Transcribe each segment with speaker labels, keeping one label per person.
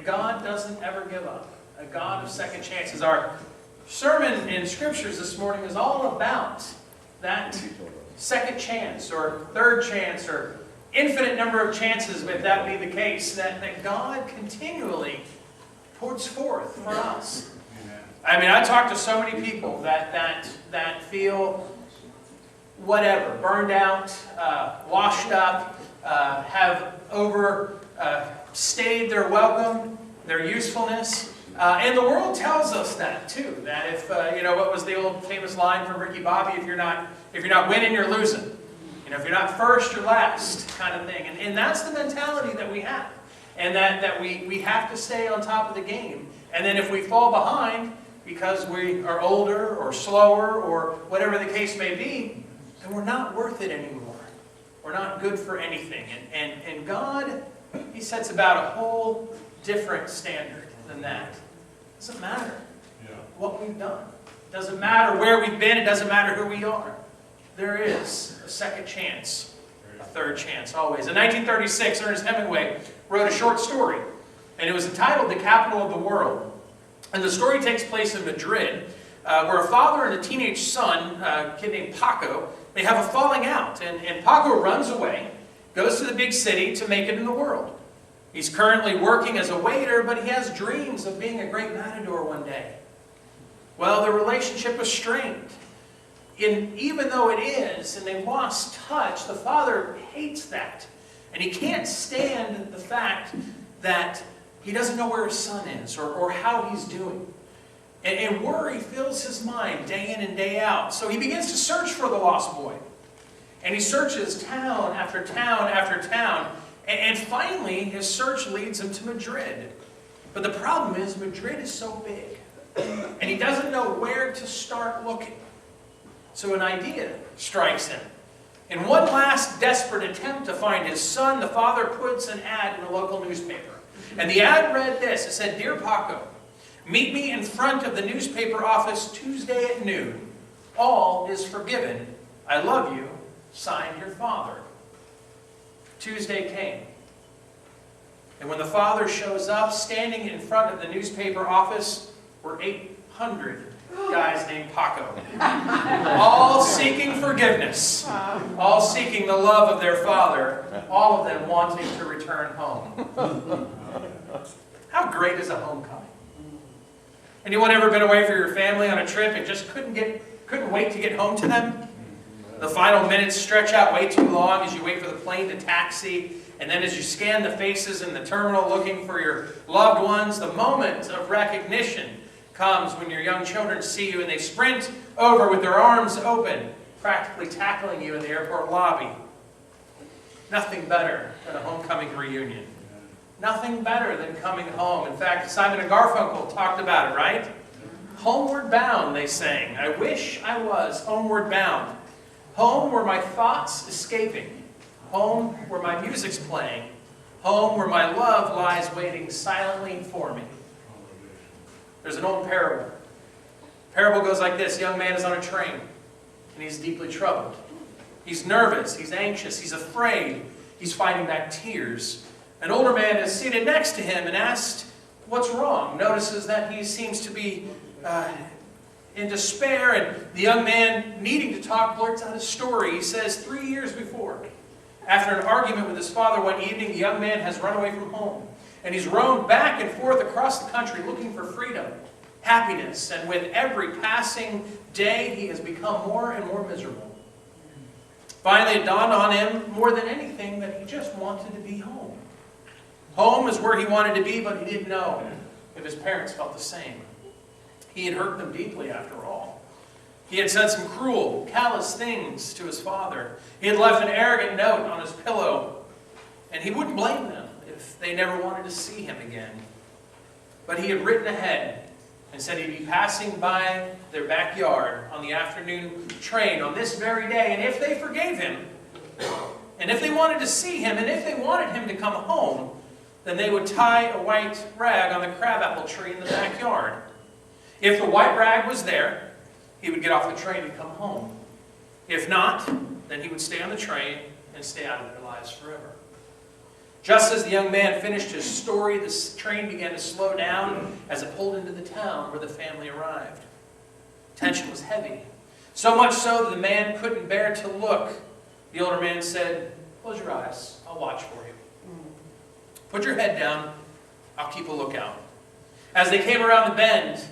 Speaker 1: And God doesn't ever give up. A God of second chances. Our sermon in Scriptures this morning is all about that second chance or third chance or infinite number of chances, if that be the case, that God continually puts forth for us. I mean, I talk to so many people that feel whatever, burned out, washed up, have overstayed their welcome, their usefulness. And the world tells us that too. That if what was the old famous line from Ricky Bobby? If you're not winning, you're losing. If you're not first, you're last, kind of thing. And that's the mentality that we have, and that we have to stay on top of the game. And then if we fall behind because we are older or slower or whatever the case may be, then we're not worth it anymore. We're not good for anything. And God, He sets about a whole different standard than that. It doesn't matter what we've done. It doesn't matter where we've been. It doesn't matter who we are. There is a second chance, a third chance, always. In 1936, Ernest Hemingway wrote a short story, and it was entitled The Capital of the World. And the story takes place in Madrid, where a father and a teenage son, a kid named Paco, they have a falling out. And Paco runs away, goes to the big city to make it in the world. He's currently working as a waiter, but he has dreams of being a great matador one day. Well, the relationship was strained. And even though it is, and they've lost touch, the father hates that. And he can't stand the fact that he doesn't know where his son is or how he's doing. And worry fills his mind day in and day out. So he begins to search for the lost boy. And he searches town after town after town. And finally, his search leads him to Madrid. But the problem is, Madrid is so big. And he doesn't know where to start looking. So an idea strikes him. In one last desperate attempt to find his son, the father puts an ad in a local newspaper. And the ad read this. It said, "Dear Paco, meet me in front of the newspaper office Tuesday at noon. All is forgiven. I love you. Signed, your father." Tuesday came. And when the father shows up, standing in front of the newspaper office were 800 guys named Paco. All seeking forgiveness. All seeking the love of their father. All of them wanting to return home. How great is a homecoming? Anyone ever been away for your family on a trip and just couldn't wait to get home to them? The final minutes stretch out way too long as you wait for the plane to taxi, and then as you scan the faces in the terminal looking for your loved ones, the moment of recognition comes when your young children see you and they sprint over with their arms open, practically tackling you in the airport lobby. Nothing better than a homecoming reunion. Nothing better than coming home. In fact, Simon and Garfunkel talked about it, right? Homeward bound, they sang. I wish I was homeward bound. Home where my thoughts escaping. Home where my music's playing. Home where my love lies waiting silently for me. There's an old parable. The parable goes like this. A young man is on a train, and he's deeply troubled. He's nervous, he's anxious, he's afraid, he's fighting back tears. An older man is seated next to him and asked, "What's wrong?" Notices that he seems to be in despair, and the young man, needing to talk, blurts out his story. He says, 3 years before, after an argument with his father one evening, the young man has run away from home. And he's roamed back and forth across the country looking for freedom, happiness, and with every passing day, he has become more and more miserable. Finally, it dawned on him, more than anything, that he just wanted to be home. Home is where he wanted to be, but he didn't know if his parents felt the same. He had hurt them deeply, after all. He had said some cruel, callous things to his father. He had left an arrogant note on his pillow, and he wouldn't blame them if they never wanted to see him again. But he had written ahead and said he'd be passing by their backyard on the afternoon train on this very day, and if they forgave him, and if they wanted to see him, and if they wanted him to come home, then they would tie a white rag on the crabapple tree in the backyard. If the white rag was there, he would get off the train and come home. If not, then he would stay on the train and stay out of their lives forever. Just as the young man finished his story, the train began to slow down as it pulled into the town where the family arrived. Tension was heavy, so much so that the man couldn't bear to look. The older man said, "Close your eyes, I'll watch for you. Put your head down, I'll keep a lookout." As they came around the bend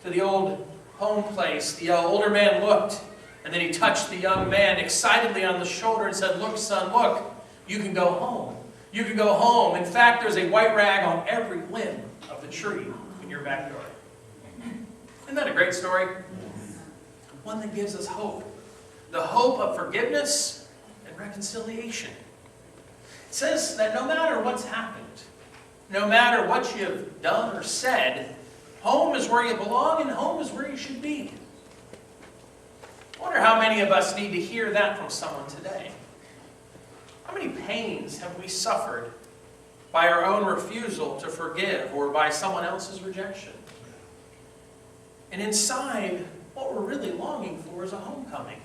Speaker 1: to the old home place, the older man looked, and then he touched the young man excitedly on the shoulder and said, "Look, son, look, you can go home. You can go home. In fact, there's a white rag on every limb of the tree in your backyard." Isn't that a great story? One that gives us hope. The hope of forgiveness and reconciliation. It says that no matter what's happened, no matter what you have done or said, home is where you belong and home is where you should be. I wonder how many of us need to hear that from someone today. How many pains have we suffered by our own refusal to forgive or by someone else's rejection? And inside, what we're really longing for is a homecoming.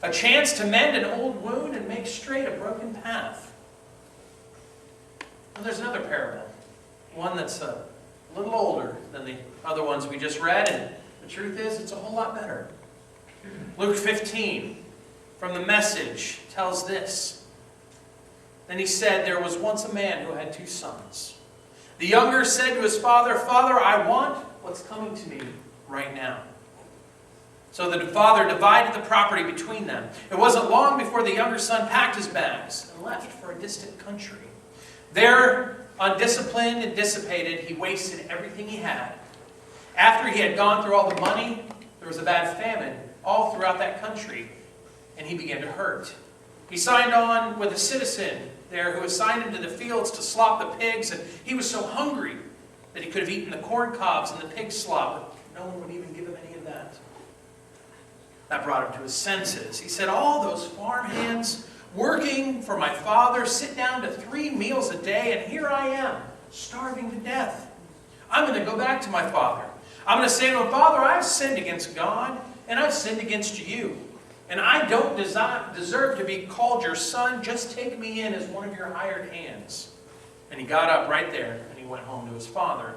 Speaker 1: A chance to mend an old wound and make straight a broken path. And there's another parable. One that's a little older than the other ones we just read. And the truth is, it's a whole lot better. Luke 15, from the Message, tells this. Then he said, "There was once a man who had 2 sons. The younger said to his father, 'Father, I want what's coming to me right now.' So the father divided the property between them. It wasn't long before the younger son packed his bags and left for a distant country. There, undisciplined and dissipated, he wasted everything he had. After he had gone through all the money, there was a bad famine all throughout that country, and he began to hurt. He signed on with a citizen there who assigned him to the fields to slop the pigs, and he was so hungry that he could have eaten the corn cobs and the pig slop, but no one would even give him any of that. That brought him to his senses. He said, 'All those farm hands working for my father sit down to 3 meals a day, and here I am, starving to death. I'm going to go back to my father. I'm going to say to him, Father, I've sinned against God, and I've sinned against you. And I don't deserve to be called your son. Just take me in as one of your hired hands.' And he got up right there, and he went home to his father.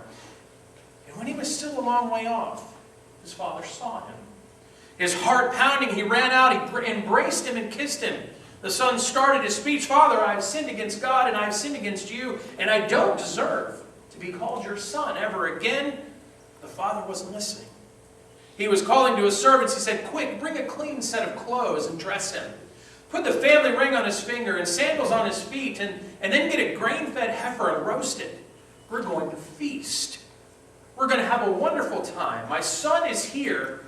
Speaker 1: And when he was still a long way off, his father saw him. His heart pounding, he ran out, he embraced him and kissed him. The son started his speech, 'Father, I've sinned against God, and I've sinned against you, and I don't deserve to be called your son ever again.' The father wasn't listening. He was calling to his servants. He said, 'Quick, bring a clean set of clothes and dress him. Put the family ring on his finger and sandals on his feet, and then get a grain-fed heifer and roast it. We're going to feast. We're going to have a wonderful time. My son is here,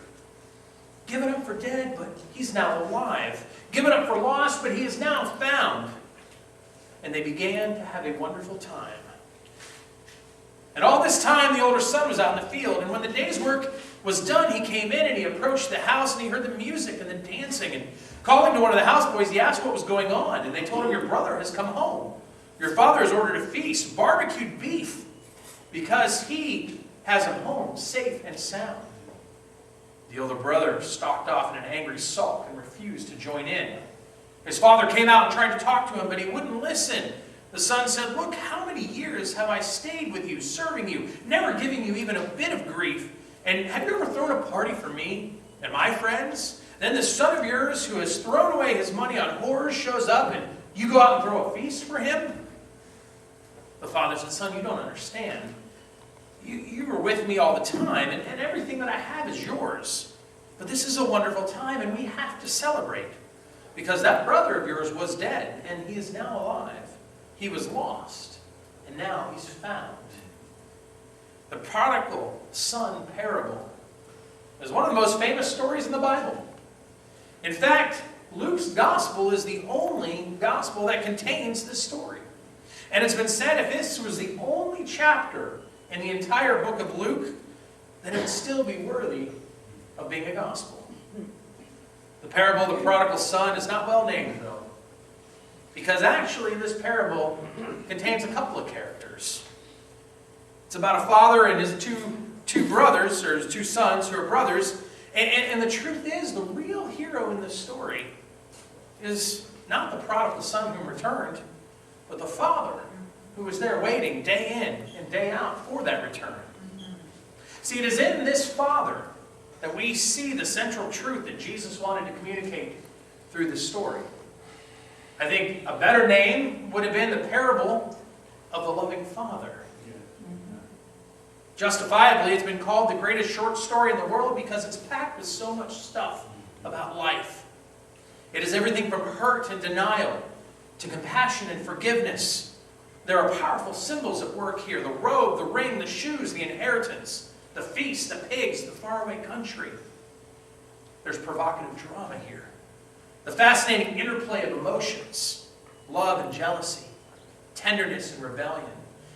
Speaker 1: given up for dead, but he's now alive. Given up for lost, but he is now found.' And they began to have a wonderful time. And all this time, the older son was out in the field. And when the day's work was done, he came in and he approached the house and he heard the music and the dancing. And calling to one of the houseboys, he asked what was going on. And they told him, 'Your brother has come home. Your father has ordered a feast, barbecued beef, because he has him home safe and sound.' The older brother stalked off in an angry sulk and refused to join in. His father came out and tried to talk to him, but he wouldn't listen. The son said, 'Look, how many years have I stayed with you, serving you, never giving you even a bit of grief? And have you ever thrown a party for me and my friends? Then this son of yours who has thrown away his money on whores shows up, and you go out and throw a feast for him?' The father said, 'Son, you don't understand. You were with me all the time, and everything that I have is yours. But this is a wonderful time, and we have to celebrate. Because that brother of yours was dead, and he is now alive. He was lost, and now he's found.' The prodigal son parable is one of the most famous stories in the Bible. In fact, Luke's gospel is the only gospel that contains this story. And it's been said if this was the only chapter in the entire book of Luke, then it would still be worthy of being a gospel. The parable of the prodigal son is not well named, though, because actually this parable contains a couple of characters. It's about a father and his two brothers, or his 2 sons who are brothers, and the truth is, the real hero in this story is not the prodigal son who returned, but the Father who was there waiting day in and day out for that return. See, it is in this Father that we see the central truth that Jesus wanted to communicate through this story. I think a better name would have been the parable of the loving Father. Justifiably, it's been called the greatest short story in the world because it's packed with so much stuff about life. It is everything from hurt and denial to compassion and forgiveness. There are powerful symbols at work here: the robe, the ring, the shoes, the inheritance, the feast, the pigs, the faraway country. There's provocative drama here. The fascinating interplay of emotions, love and jealousy, tenderness and rebellion,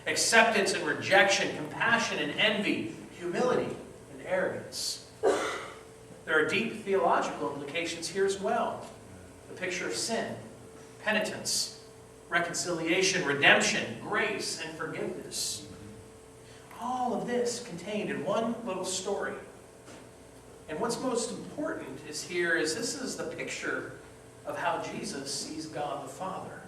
Speaker 1: acceptance and rejection, compassion and envy, humility and arrogance. There are deep theological implications here as well. The picture of sin, penitence, reconciliation, redemption, grace, and forgiveness. All of this contained in one little story. And what's most important is this is the picture of how Jesus sees God the Father.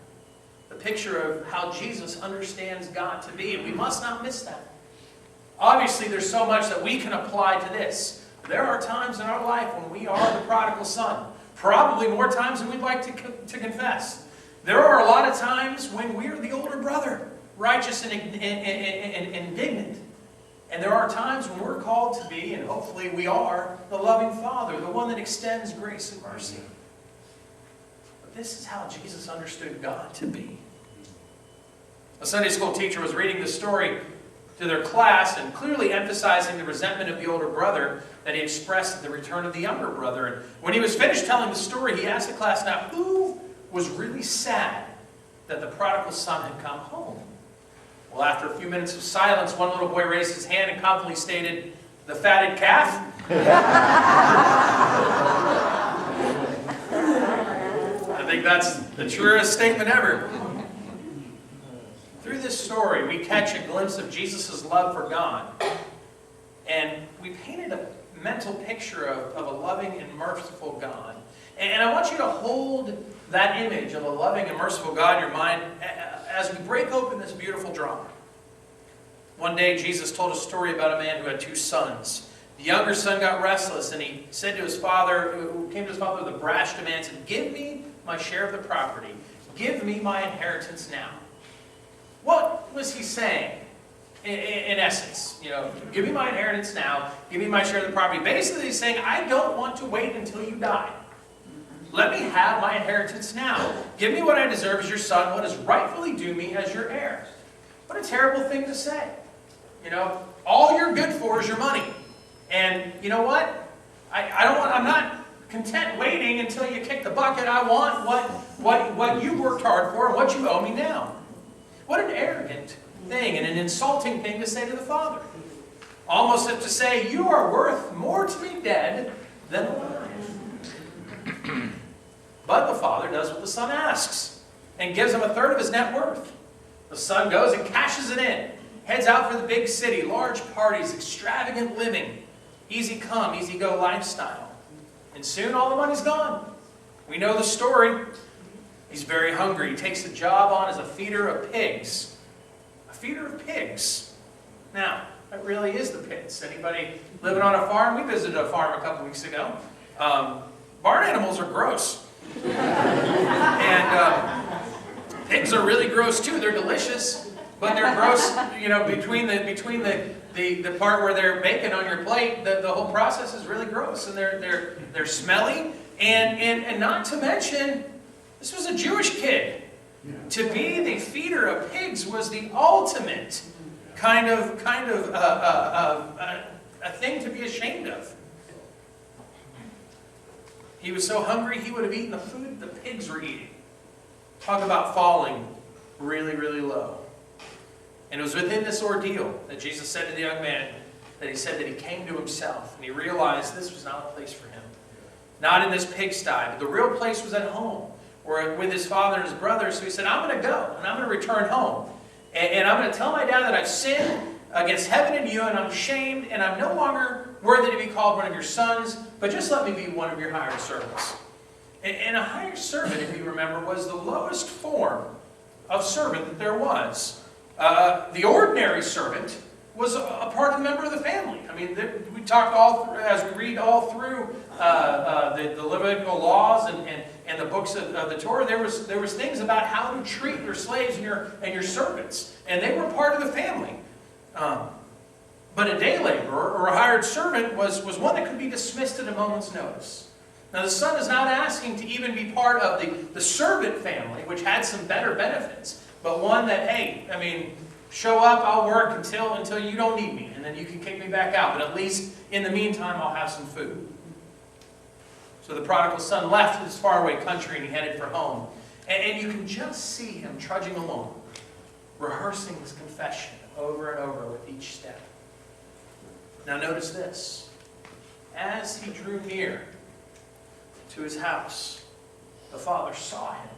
Speaker 1: The picture of how Jesus understands God to be, and we must not miss that. Obviously, there's so much that we can apply to this. There are times in our life when we are the prodigal son, probably more times than we'd like to confess. There are a lot of times when we are the older brother, righteous and indignant. And there are times when we're called to be, and hopefully we are, the loving Father, the one that extends grace and mercy. But this is how Jesus understood God to be. A Sunday school teacher was reading the story to their class and clearly emphasizing the resentment of the older brother that he expressed at the return of the younger brother. And when he was finished telling the story, he asked the class, now, who was really sad that the prodigal son had come home? Well, after a few minutes of silence, one little boy raised his hand and confidently stated, the fatted calf? I think that's the truest statement ever. Through this story, we catch a glimpse of Jesus' love for God. And we painted a mental picture of a loving and merciful God. And I want you to hold that image of a loving and merciful God in your mind as we break open this beautiful drama. One day, Jesus told a story about a man who had two sons. The younger son got restless, and he said to his father, who came to his father with a brash demand, said, give me my share of the property. Give me my inheritance now. What was he saying? In essence, give me my inheritance now. Give me my share of the property. Basically, he's saying, I don't want to wait until you die. Let me have my inheritance now. Give me what I deserve as your son, what is rightfully due me as your heir. What a terrible thing to say. All you're good for is your money. And you know what? I'm not content waiting until you kick the bucket. I want what you worked hard for and what you owe me now. What an arrogant thing and an insulting thing to say to the father. Almost as to say, you are worth more to me dead than alive. But the father does what the son asks and gives him a third of his net worth. The son goes and cashes it in, heads out for the big city, large parties, extravagant living, easy come, easy go lifestyle. And soon all the money's gone. We know the story. He's very hungry. He takes a job on as a feeder of pigs. A feeder of pigs. Now, that really is the pits. Anybody living on a farm? We visited a farm a couple weeks ago. Barn animals are gross. And pigs are really gross too. They're delicious, but they're gross, between the part where they're baking on your plate, the whole process is really gross. And they're smelly. And not to mention, this was a Jewish kid. To be the feeder of pigs was the ultimate kind of a thing to be ashamed of. He was so hungry he would have eaten the food the pigs were eating. Talk about falling really, really low. And it was within this ordeal that Jesus said to the young man, that he said that he came to himself and he realized this was not a place for him. Not in this pigsty, but the real place was at home, or with his father and his brothers. So he said, I'm going to go and I'm going to return home. And I'm going to tell my dad that I've sinned against heaven and you, and I'm ashamed, and I'm no longer worthy to be called one of your sons, but just let me be one of your hired servants. And a hired servant, if you remember, was the lowest form of servant that there was. The ordinary servant was a part of the member of the family. I mean, we talk all through, as we read all through the Levitical laws and the books of the Torah, there was things about how to treat your slaves and your servants, and they were part of the family. But a day laborer or a hired servant was one that could be dismissed at a moment's notice. Now the son is not asking to even be part of the servant family, which had some better benefits, but one that, hey, I mean, show up, I'll work until you don't need me, and then you can kick me back out. But at least in the meantime, I'll have some food. So the prodigal son left his faraway country and he headed for home. And you can just see him trudging along, rehearsing his confession over and over with each step. Now notice this. As he drew near to his house, the father saw him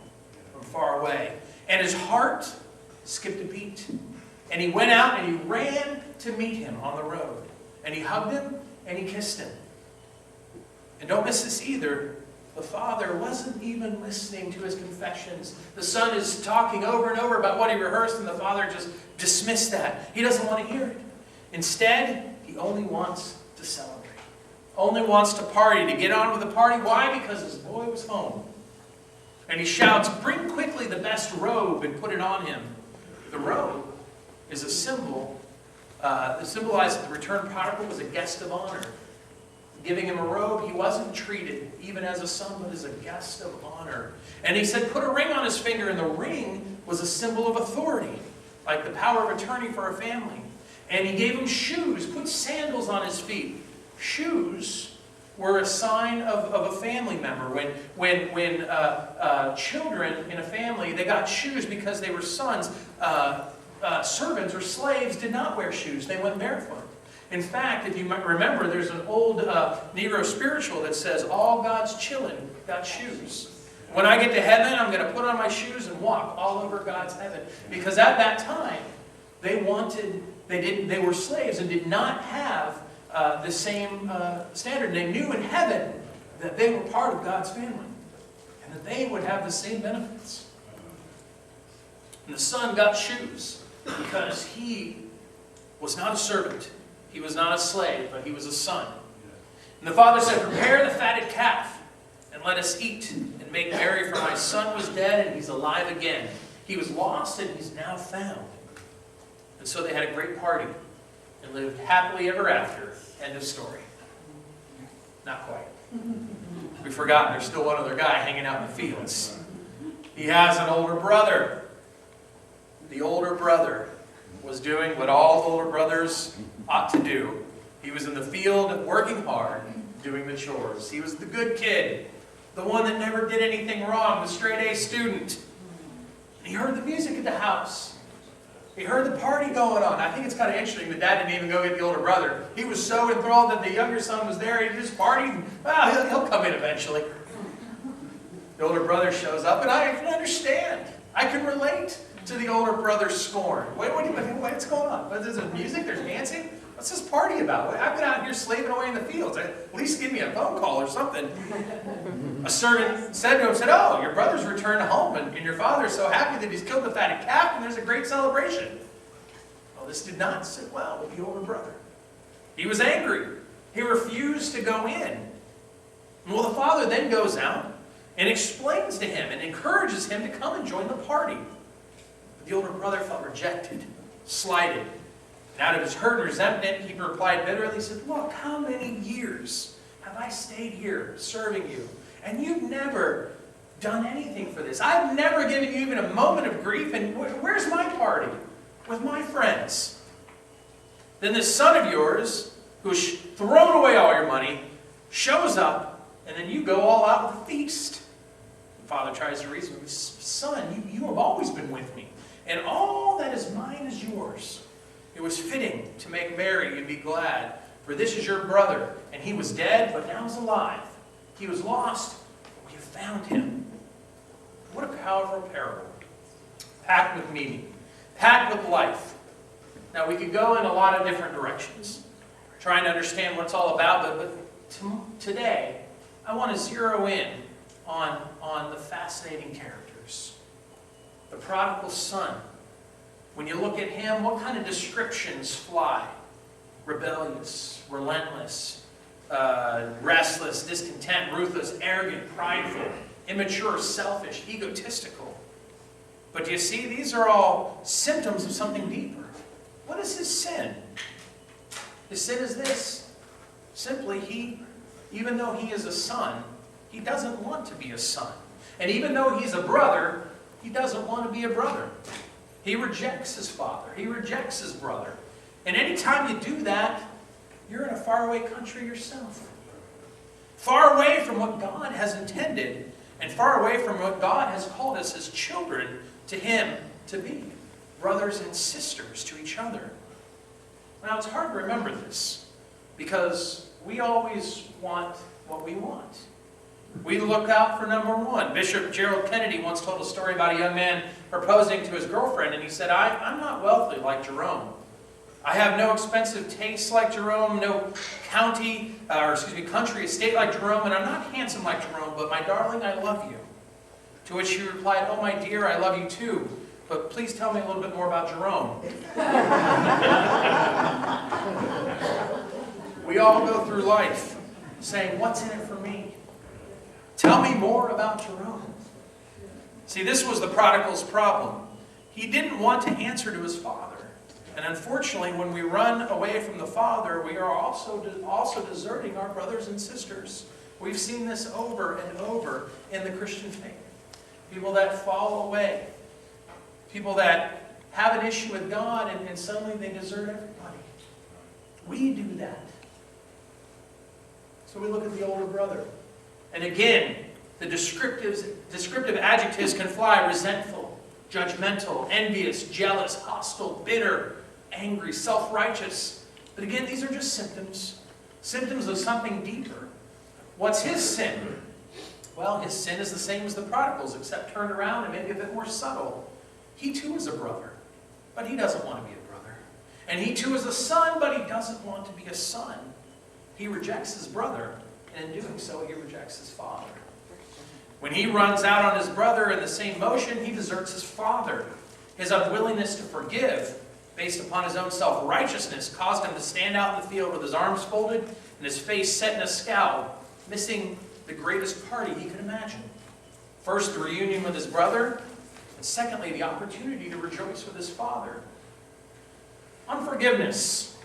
Speaker 1: from far away, and his heart skipped a beat. And he went out and he ran to meet him on the road. And he hugged him and he kissed him. And don't miss this either. The father wasn't even listening to his confessions. The son is talking over and over about what he rehearsed, and the father just dismissed that. He doesn't want to hear it. Instead, he only wants to celebrate. Only wants to party, to get on with the party. Why? Because his boy was home. And he shouts, "Bring quickly the best robe and put it on him." The robe is a symbol that symbolizes that the returned prodigal was a guest of honor. Giving him a robe, he wasn't treated even as a son, but as a guest of honor. And he said, put a ring on his finger, and the ring was a symbol of authority, like the power of attorney for a family. And he gave him shoes, put sandals on his feet. Shoes were a sign of a family member. When children in a family, they got shoes because they were sons. Servants or slaves did not wear shoes. They went barefoot. In fact, if you might remember, there's an old Negro spiritual that says, all God's children got shoes. When I get to heaven, I'm going to put on my shoes and walk all over God's heaven. Because at that time, they were slaves and did not have the same standard. They knew in heaven that they were part of God's family and that they would have the same benefits. And the son got shoes because he was not a servant. He was not a slave, but he was a son. And the father said, prepare the fatted calf and let us eat and make merry, for my son was dead and he's alive again. He was lost and he's now found. And so they had a great party and lived happily ever after. End of story. Not quite. We've forgotten there's still one other guy hanging out in the fields. He has an older brother. The older brother was doing what all older brothers ought to do. He was in the field working hard, doing the chores. He was the good kid, the one that never did anything wrong, the straight A student. And he heard the music at the house. He heard the party going on. I think it's kind of interesting that Dad didn't even go get the older brother. He was so enthralled that the younger son was there. He just partied. Well, he'll come in eventually. The older brother shows up, and I can understand. I can relate to the older brother's scorn. What's going on? There's music, there's dancing. What's this party about? I've been out here slaving away in the fields. At least give me a phone call or something. A servant said to him, oh, your brother's returned home, and your father's so happy that he's killed the fatted calf, and there's a great celebration. Well, this did not sit well with the older brother. He was angry. He refused to go in. Well, the father then goes out and explains to him and encourages him to come and join the party. But the older brother felt rejected, slighted. And out of his hurt and resentment, he replied bitterly, he said, look, how many years have I stayed here serving you? And you've never done anything for this. I've never given you even a moment of grief. And where's my party? With my friends. Then this son of yours, who's thrown away all your money, shows up, and then you go all out with a feast. The father tries to reason with him. Son, you have always been with me, and all that is mine is yours. It was fitting to make merry and be glad, for this is your brother, and he was dead, but now is alive. He was lost, but we have found him. What a powerful parable. Packed with meaning. Packed with life. Now, we could go in a lot of different directions, trying to understand what it's all about, but today, I want to zero in on the fascinating characters. The prodigal son. When you look at him, what kind of descriptions fly? Rebellious, relentless, restless, discontent, ruthless, arrogant, prideful, immature, selfish, egotistical. But do you see, these are all symptoms of something deeper. What is his sin? His sin is this. Simply, even though he is a son, he doesn't want to be a son. And even though he's a brother, he doesn't want to be a brother. He rejects his father. He rejects his brother. And anytime you do that, you're in a faraway country yourself. Far away from what God has intended, and far away from what God has called us as children to him to be. Brothers and sisters to each other. Now, it's hard to remember this, because we always want what we want. We look out for number one. Bishop Gerald Kennedy once told a story about a young man proposing to his girlfriend, and he said, I'm not wealthy like Jerome. I have no expensive tastes like Jerome, no country estate like Jerome, and I'm not handsome like Jerome, but my darling, I love you. To which she replied, oh my dear, I love you too, but please tell me a little bit more about Jerome. We all go through life saying, what's in it for me? Tell me more about Jerome. See, this was the prodigal's problem. He didn't want to answer to his father. And unfortunately, when we run away from the Father, we are also deserting our brothers and sisters. We've seen this over and over in the Christian faith. People that fall away. People that have an issue with God and suddenly they desert everybody. We do that. So we look at the older brother. And again, the descriptive adjectives can fly: resentful, judgmental, envious, jealous, hostile, bitter, angry, self-righteous. But again, these are just symptoms. Symptoms of something deeper. What's his sin? Well, his sin is the same as the prodigal's, except turned around and maybe a bit more subtle. He too is a brother, but he doesn't want to be a brother. And he too is a son, but he doesn't want to be a son. He rejects his brother, and in doing so, he rejects his father. When he runs out on his brother in the same motion, he deserts his father. His unwillingness to forgive, based upon his own self-righteousness, caused him to stand out in the field with his arms folded and his face set in a scowl, missing the greatest party he could imagine. First, the reunion with his brother, and secondly, the opportunity to rejoice with his father. Unforgiveness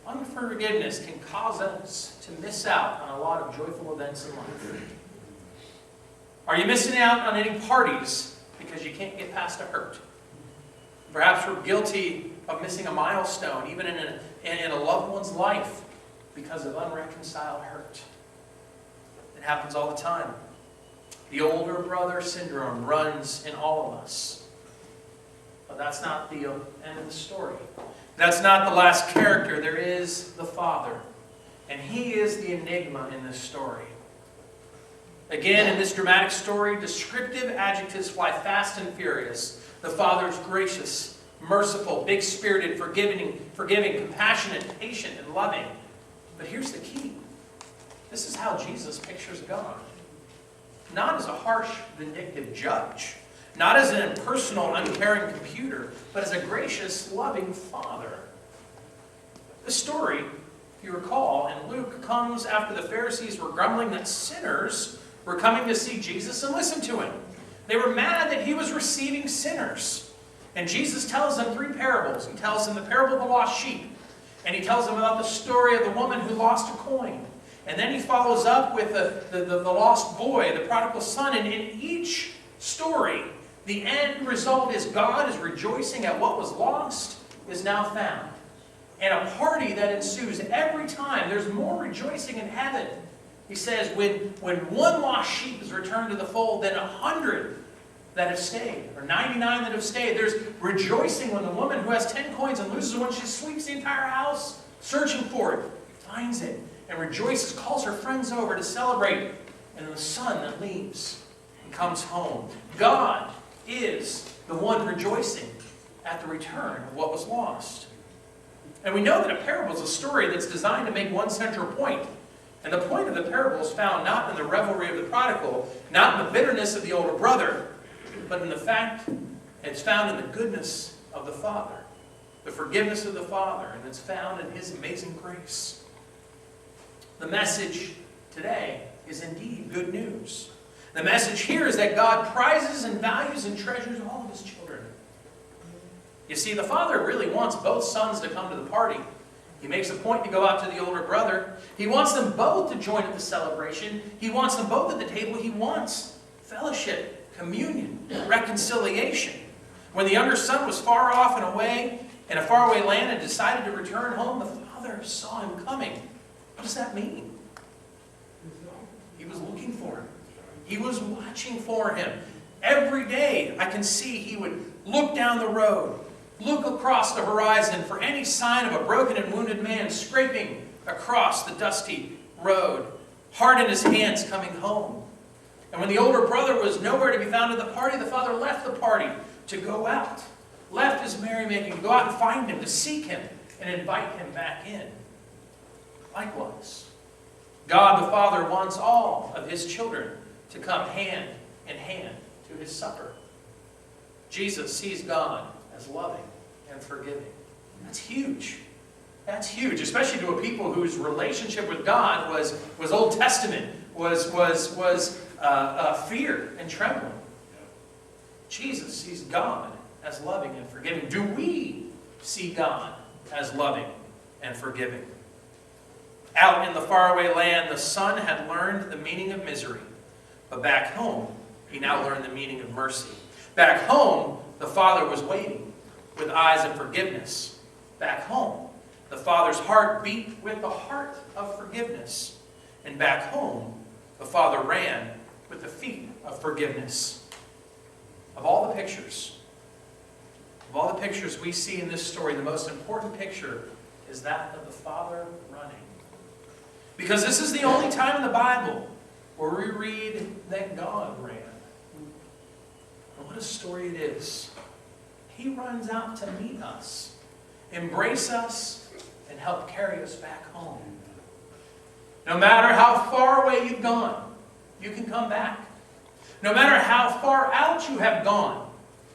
Speaker 1: can cause us to miss out on a lot of joyful events in life. Are you missing out on any parties because you can't get past a hurt? Perhaps we're guilty of missing a milestone, even in a loved one's life, because of unreconciled hurt. It happens all the time. The older brother syndrome runs in all of us. But that's not the end of the story. That's not the last character. There is the father. And he is the enigma in this story. Again, in this dramatic story, descriptive adjectives fly fast and furious. The father is gracious, merciful, big-spirited, forgiving, compassionate, patient, and loving. But here's the key. This is how Jesus pictures God. Not as a harsh, vindictive judge. Not as an impersonal, uncaring computer, but as a gracious, loving father. The story, if you recall, in Luke, comes after the Pharisees were grumbling that sinners were coming to see Jesus and listen to him. They were mad that he was receiving sinners. And Jesus tells them three parables. He tells them the parable of the lost sheep. And he tells them about the story of the woman who lost a coin. And then he follows up with the lost boy, the prodigal son. And in each story, the end result is God is rejoicing at what was lost is now found. And a party that ensues every time. There's more rejoicing in heaven. He says, when one lost sheep is returned to the fold, then 100 that have stayed, or 99 that have stayed. There's rejoicing when the woman who has 10 coins and loses one, she sweeps the entire house, searching for it, finds it, and rejoices, calls her friends over to celebrate. And the son that leaves and comes home. God is the one rejoicing at the return of what was lost. And we know that a parable is a story that's designed to make one central point. And the point of the parable is found not in the revelry of the prodigal, not in the bitterness of the older brother, but in the fact It's found in the goodness of the Father, the forgiveness of the Father, and it's found in His amazing grace. The message today is indeed good news. The message here is that God prizes and values and treasures all of His children. You see, the Father really wants both sons to come to the party. He makes a point to go out to the older brother. He wants them both to join at the celebration. He wants them both at the table. He wants fellowship, communion, reconciliation. When the younger son was far off and away in a faraway land and decided to return home, the Father saw him coming. What does that mean? He was looking for him. He was watching for him. Every day I can see he would look down the road, look across the horizon for any sign of a broken and wounded man scraping across the dusty road, heart in his hands coming home. And when the older brother was nowhere to be found at the party, the Father left the party to go out, left his merrymaking to go out and find him, to seek him and invite him back in. Likewise, God the Father wants all of His children to come hand in hand to His supper. Jesus sees God as loving and forgiving. That's huge. That's huge, especially to a people whose relationship with God was Old Testament, was fear and trembling. Jesus sees God as loving and forgiving. Do we see God as loving and forgiving? Out in the faraway land, the son had learned the meaning of misery. But back home, he now learned the meaning of mercy. Back home, the Father was waiting with eyes of forgiveness. Back home, the Father's heart beat with the heart of forgiveness. And back home, the Father ran with the feet of forgiveness. Of all the pictures we see in this story, the most important picture is that of the Father running. Because this is the only time in the Bible where we read that God ran. And what a story it is. He runs out to meet us, embrace us, and help carry us back home. No matter how far away you've gone, you can come back. No matter how far out you have gone,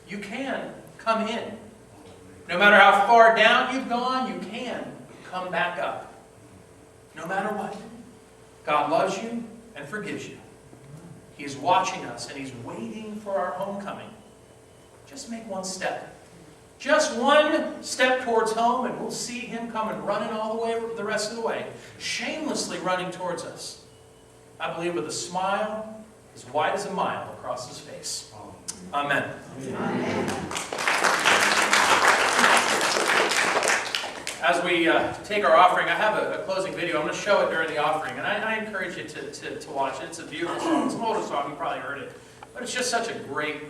Speaker 1: you can come in. No matter how far down you've gone, you can come back up. No matter what, God loves you and forgives you. He is watching us and He's waiting for our homecoming. Just make one step. Just one step towards home and we'll see Him coming running all the way the rest of the way. Shamelessly running towards us. I believe with a smile as wide as a mile across His face. Amen. Amen. As we take our offering, I have a closing video. I'm going to show it during the offering. And I encourage you to watch it. It's a beautiful song. It's an older song. You probably heard it. But it's just such a great